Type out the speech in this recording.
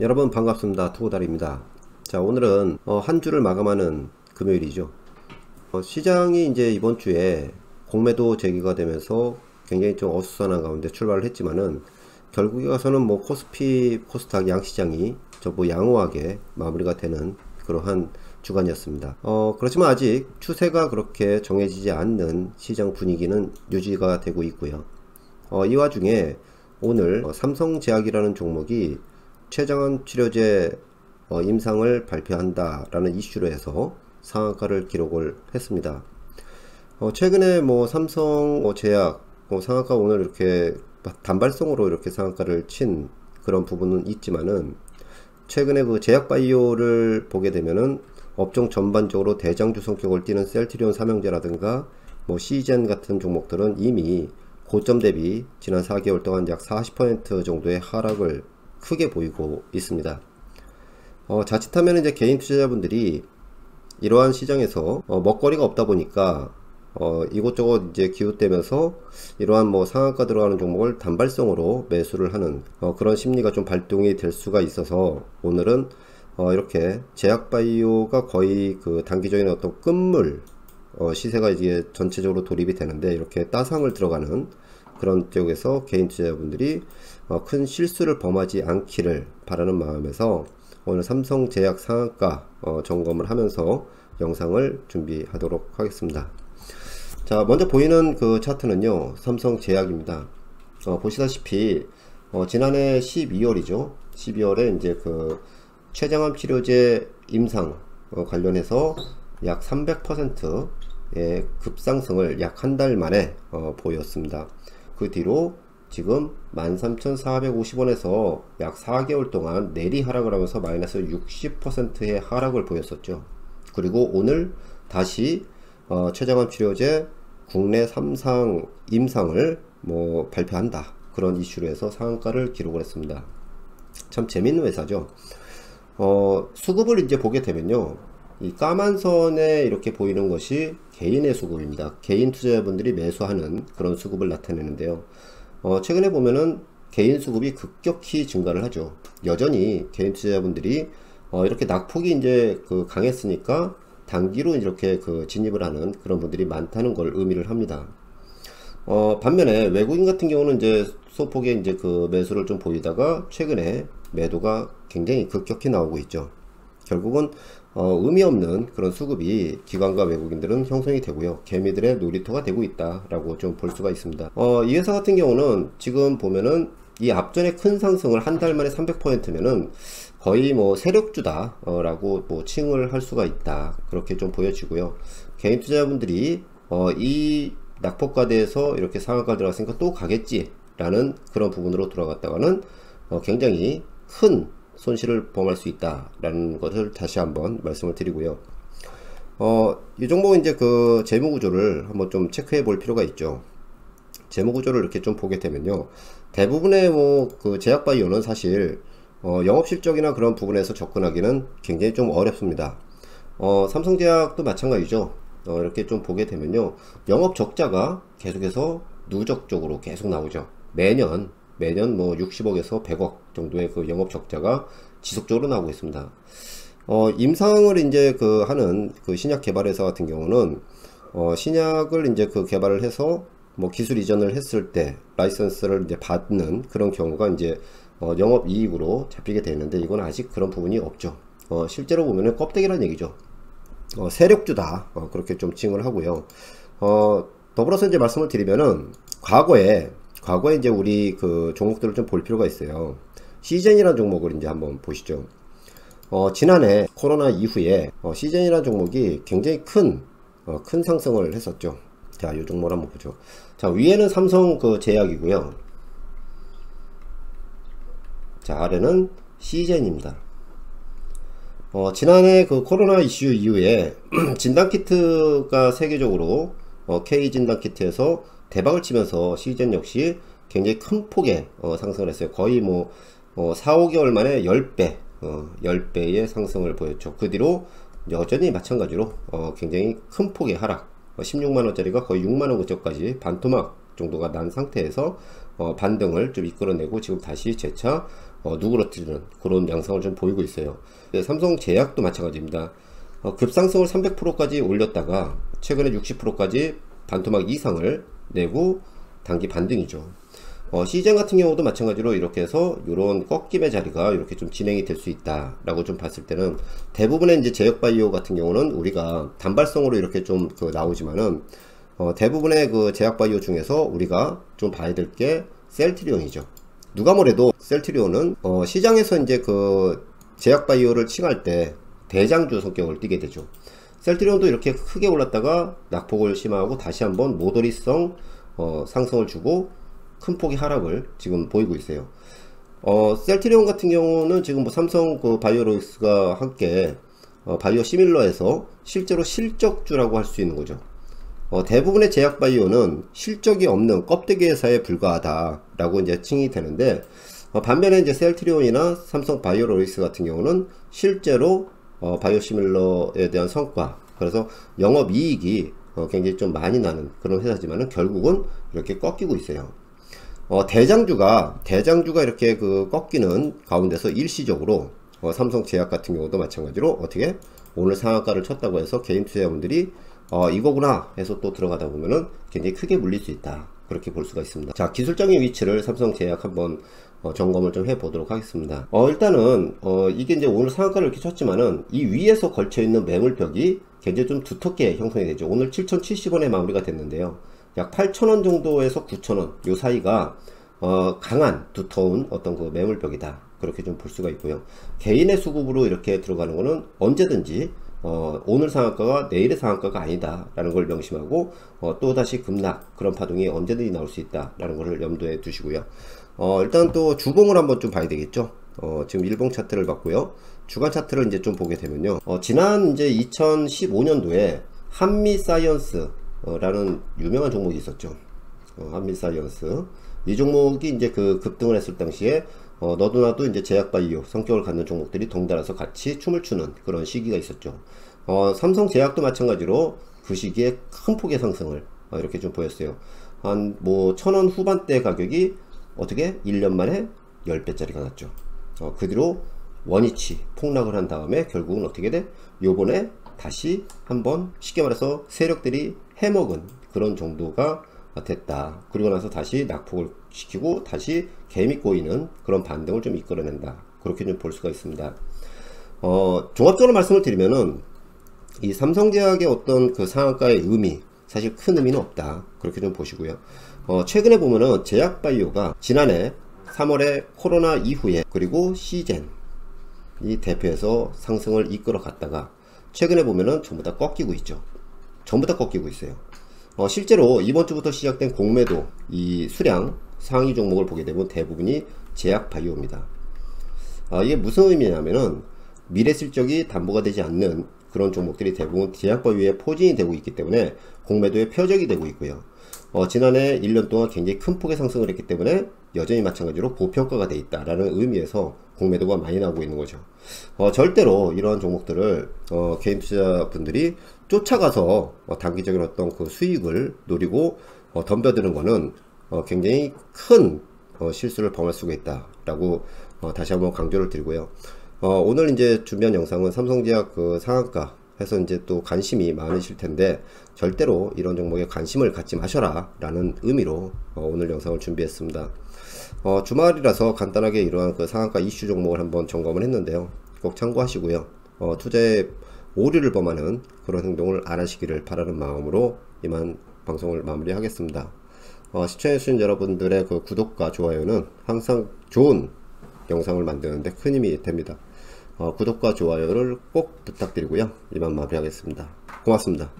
여러분 반갑습니다. 투고달입니다. 자, 오늘은 한 주를 마감하는 금요일이죠. 시장이 이제 이번 주에 공매도 제기가 되면서 굉장히 좀 어수선한 가운데 출발을 했지만은 결국에 가서는 뭐 코스피, 코스닥 양시장이 전부 양호하게 마무리가 되는 그러한 주간이었습니다. 그렇지만 아직 추세가 그렇게 정해지지 않는 시장 분위기는 유지가 되고 있고요. 이 와중에 오늘 삼성제약이라는 종목이 췌장암 치료제 임상을 발표한다라는 이슈로 해서 상한가를 기록을 했습니다. 최근에 뭐 삼성제약 상한가 오늘 이렇게 단발성으로 이렇게 상한가를 친 그런 부분은 있지만은 최근에 그 제약바이오를 보게 되면은 업종 전반적으로 대장주 성격을 띠는 셀트리온 삼형제라든가 뭐 시젠 같은 종목들은 이미 고점 대비 지난 4개월 동안 약 40% 정도의 하락을 크게 보이고 있습니다. 자칫하면 이제 개인 투자자분들이 이러한 시장에서 먹거리가 없다 보니까 이곳저곳 이제 기웃대면서 이러한 뭐 상한가 들어가는 종목을 단발성으로 매수를 하는 그런 심리가 좀 발동이 될 수가 있어서 오늘은 이렇게 제약바이오가 거의 그 단기적인 어떤 끝물 시세가 이제 전체적으로 돌입이 되는데 이렇게 따상을 들어가는 그런 쪽에서 개인 투자자분들이 큰 실수를 범하지 않기를 바라는 마음에서 오늘 삼성제약 상한가 점검을 하면서 영상을 준비하도록 하겠습니다. 자, 먼저 보이는 그 차트는요, 삼성제약입니다. 보시다시피 지난해 12월이죠. 12월에 이제 그 췌장암 치료제 임상 관련해서 약 300%의 급상승을 약 한 달 만에 보였습니다. 그 뒤로 지금 13,450원에서 약 4개월 동안 내리 하락을 하면서 마이너스 60%의 하락을 보였었죠. 그리고 오늘 다시 췌장암 치료제 국내 3상 임상을 뭐 발표한다, 그런 이슈로 해서 상한가를 기록을 했습니다. 참 재밌는 회사죠. 수급을 이제 보게 되면요, 이 까만 선에 이렇게 보이는 것이 개인의 수급입니다. 개인 투자자분들이 매수하는 그런 수급을 나타내는데요. 최근에 보면은 개인 수급이 급격히 증가를 하죠. 여전히 개인 투자자분들이 이렇게 낙폭이 이제 그 강했으니까 단기로 이렇게 그 진입을 하는 그런 분들이 많다는 걸 의미를 합니다. 반면에 외국인 같은 경우는 이제 소폭의 이제 그 매수를 좀 보이다가 최근에 매도가 굉장히 급격히 나오고 있죠. 결국은 의미 없는 그런 수급이 기관과 외국인들은 형성이 되고요, 개미들의 놀이터가 되고 있다라고 좀 볼 수가 있습니다. 이 회사 같은 경우는 지금 보면은 이 앞전에 큰 상승을 한 달 만에 300%면은 거의 뭐 세력주다 라고 뭐 칭을 할 수가 있다, 그렇게 좀 보여지고요. 개인 투자자분들이 이 낙폭과대에서 이렇게 상한가 들어갔으니까 또 가겠지 라는 그런 부분으로 들어갔다가는 굉장히 큰 손실을 범할 수 있다라는 것을 다시 한번 말씀을 드리고요. 이 종목은 이제 그 재무구조를 한번 좀 체크해 볼 필요가 있죠. 재무구조를 이렇게 좀 보게 되면요, 대부분의 뭐 그 제약바이오는 사실 영업실적이나 그런 부분에서 접근하기는 굉장히 좀 어렵습니다. 삼성제약도 마찬가지죠. 이렇게 좀 보게 되면요, 영업 적자가 계속해서 누적적으로 계속 나오죠. 매년 뭐 60억에서 100억 정도의 그 영업 적자가 지속적으로 나오고 있습니다. 임상을 이제 그 하는 그 신약 개발회사 같은 경우는 신약을 이제 그 개발을 해서 뭐 기술 이전을 했을 때 라이선스를 이제 받는 그런 경우가 이제 영업 이익으로 잡히게 되는데 이건 아직 그런 부분이 없죠. 실제로 보면은 껍데기란 얘기죠. 세력주다, 그렇게 좀 칭을 하고요. 더불어서 이제 말씀을 드리면은 과거에 이제 우리 그 종목들을 좀 볼 필요가 있어요. 시젠이라는 종목을 이제 한번 보시죠. 지난해 코로나 이후에 시젠이라는 종목이 굉장히 큰 상승을 했었죠. 자, 이 종목을 한번 보죠. 자, 위에는 삼성 그 제약이고요. 자, 아래는 시젠입니다. 지난해 그 코로나 이슈 이후에 진단키트가 세계적으로 K 진단키트에서 대박을 치면서 시젠 역시 굉장히 큰 폭의 상승을 했어요. 거의 뭐 4, 5개월 만에 10배, 10배의 상승을 보였죠. 그 뒤로 여전히 마찬가지로 굉장히 큰 폭의 하락, 16만원짜리가 거의 6만원 근처까지 반토막 정도가 난 상태에서 반등을 좀 이끌어내고 지금 다시 재차 누그러뜨리는 그런 양상을 좀 보이고 있어요. 삼성제약도 마찬가지입니다. 급상승을 300%까지 올렸다가 최근에 60%까지 반토막 이상을 내고 단기 반등이죠. 시젠 같은 경우도 마찬가지로 이렇게 해서 이런 꺾임의 자리가 이렇게 좀 진행이 될 수 있다 라고 좀 봤을 때는, 대부분의 이제 제약바이오 같은 경우는 우리가 단발성으로 이렇게 좀 나오지만은 대부분의 그 제약바이오 중에서 우리가 좀 봐야 될 게 셀트리온이죠. 누가 뭐래도 셀트리온은 시장에서 이제 그 제약바이오를 칭할 때 대장주 성격을 띠게 되죠. 셀트리온도 이렇게 크게 올랐다가 낙폭을 심화하고 다시 한번 모더리성 상승을 주고 큰 폭의 하락을 지금 보이고 있어요. 셀트리온 같은 경우는 지금 뭐 삼성 그 바이오로직스가 함께 바이오 시밀러에서 실제로 실적주라고 할 수 있는 거죠. 대부분의 제약 바이오는 실적이 없는 껍데기 회사에 불과하다 라고 이제 칭이 되는데, 반면에 이제 셀트리온이나 삼성 바이오로직스 같은 경우는 실제로 바이오시밀러에 대한 성과, 그래서 영업이익이 굉장히 좀 많이 나는 그런 회사지만은 결국은 이렇게 꺾이고 있어요. 대장주가 이렇게 그 꺾이는 가운데서 일시적으로 삼성제약 같은 경우도 마찬가지로 어떻게 오늘 상한가를 쳤다고 해서 개인 투자자분들이 이거구나 해서 또 들어가다 보면은 굉장히 크게 물릴 수 있다, 그렇게 볼 수가 있습니다. 자, 기술적인 위치를 삼성제약 한번 점검을 좀 해보도록 하겠습니다. 일단은 이게 이제 오늘 상한가를 이렇게 쳤지만은 이 위에서 걸쳐 있는 매물벽이 굉장히 좀 두텁게 형성이 되죠. 오늘 7,070원에 마무리가 됐는데요. 약 8,000원 정도에서 9,000원 요 사이가 강한 두터운 어떤 그 매물벽이다, 그렇게 좀 볼 수가 있고요. 개인의 수급으로 이렇게 들어가는 거는 언제든지 오늘 상한가가 내일의 상한가가 아니다 라는 걸 명심하고 또다시 급락 그런 파동이 언제든지 나올 수 있다 라는 것을 염두에 두시고요. 일단 또 주봉을 한번 좀 봐야 되겠죠. 지금 일봉 차트를 봤고요. 주간 차트를 이제 좀 보게 되면요. 지난 이제 2015년도에 한미사이언스 라는 유명한 종목이 있었죠. 한미사이언스. 이 종목이 이제 그 급등을 했을 당시에 너도 나도 이제 제약바이오 성격을 갖는 종목들이 덩달아서 같이 춤을 추는 그런 시기가 있었죠. 삼성제약도 마찬가지로 그 시기에 큰 폭의 상승을 이렇게 좀 보였어요. 한 뭐 1,000원 후반대 가격이 어떻게 1년 만에 10배짜리가 났죠. 그 뒤로 원위치 폭락을 한 다음에 결국은 어떻게 돼? 요번에 다시 한번 쉽게 말해서 세력들이 해먹은 그런 정도가 됐다. 그리고 나서 다시 낙폭을 시키고 다시 개미 꼬이는 그런 반등을 좀 이끌어낸다, 그렇게 좀 볼 수가 있습니다. 종합적으로 말씀을 드리면은 이 삼성제약의 어떤 그 상한가의 의미, 사실 큰 의미는 없다, 그렇게 좀 보시고요. 최근에 보면은 제약바이오가 지난해 3월에 코로나 이후에 그리고 시젠 이 대표해서 상승을 이끌어 갔다가 최근에 보면은 전부 다 꺾이고 있죠. 전부 다 꺾이고 있어요. 실제로 이번 주부터 시작된 공매도 이 수량 상위 종목을 보게 되면 대부분이 제약바이오입니다. 이게 무슨 의미냐면은 미래 실적이 담보가 되지 않는 그런 종목들이 대부분 제약바이오에 포진이 되고 있기 때문에 공매도의 표적이 되고 있고요. 지난해 1년 동안 굉장히 큰 폭의 상승을 했기 때문에 여전히 마찬가지로 고평가가 돼 있다라는 의미에서 공매도가 많이 나오고 있는 거죠. 절대로 이러한 종목들을 개인 투자분들이 쫓아가서 단기적인 어떤 그 수익을 노리고 덤벼드는 거는 굉장히 큰 실수를 범할 수가 있다라고 다시 한번 강조를 드리고요. 오늘 이제 준비한 영상은 삼성제약 그 상한가 해서 이제 또 관심이 많으실 텐데 절대로 이런 종목에 관심을 갖지 마셔라 라는 의미로 오늘 영상을 준비했습니다. 주말이라서 간단하게 이러한 그 상한가 이슈 종목을 한번 점검을 했는데요. 꼭 참고하시고요. 투자에 오류를 범하는 그런 행동을 안 하시기를 바라는 마음으로 이만 방송을 마무리하겠습니다. 시청해주신 여러분들의 그 구독과 좋아요는 항상 좋은 영상을 만드는데 큰 힘이 됩니다. 구독과 좋아요를 꼭 부탁드리고요. 이만 마무리하겠습니다. 고맙습니다.